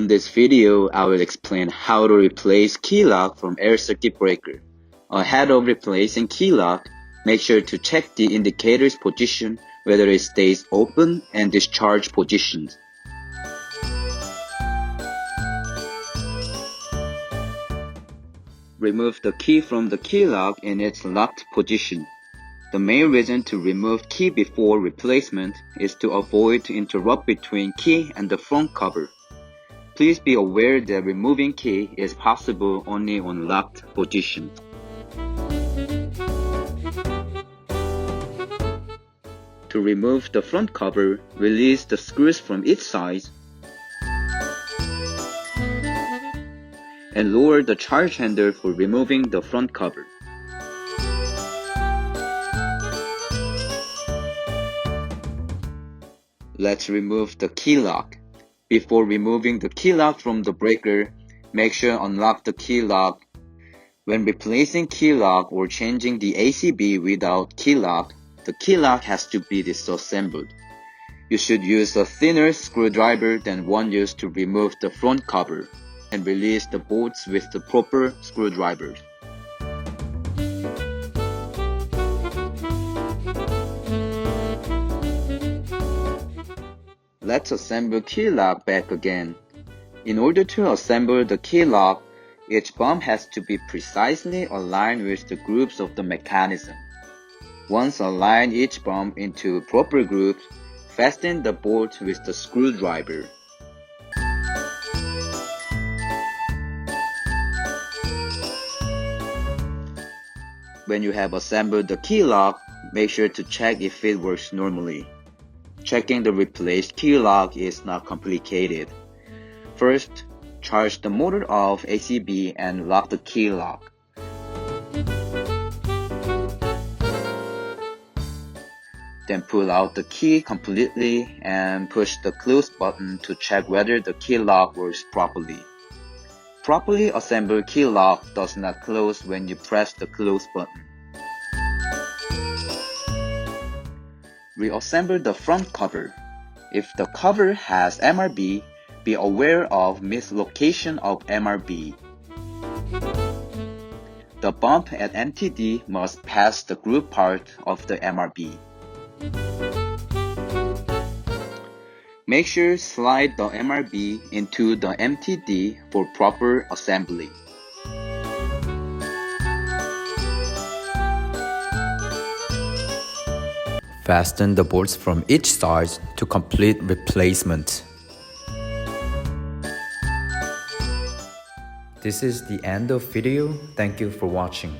On this video, I will explain how to replace key lock from air circuit breaker. Ahead of replacing key lock, make sure to check the indicator's position, whether it stays open and discharge positions. Remove the key from the key lock in its locked position. The main reason to remove key before replacement is to avoid to interrupt between key and the front cover. Please be aware that removing key is possible only on locked position. To remove the front cover, release the screws from each side and lower the charge handle for removing the front cover. Let's remove the key lock. Before removing the key lock from the breaker, make sure unlock the key lock. When replacing key lock or changing the ACB without key lock, the key lock has to be disassembled. You should use a thinner screwdriver than one used to remove the front cover, and release the bolts with the proper screwdrivers. Let's assemble key lock back again. In order to assemble the key lock, each bump has to be precisely aligned with the grooves of the mechanism. Once align each bump into proper grooves, fasten the bolt with the screwdriver. When you have assembled the key lock, make sure to check if it works normally. Checking the replaced key lock is not complicated. First, charge the motor off ACB and lock the key lock. Then pull out the key completely and push the close button to check whether the key lock works properly. Properly assembled key lock does not close when you press the close button. Reassemble the front cover. If the cover has MRB, be aware of mislocation of MRB. The bump at MTD must pass the groove part of the MRB. Make sure slide the MRB into the MTD for proper assembly. Fasten the bolts from each side to complete replacement. This is the end of video. Thank you for watching.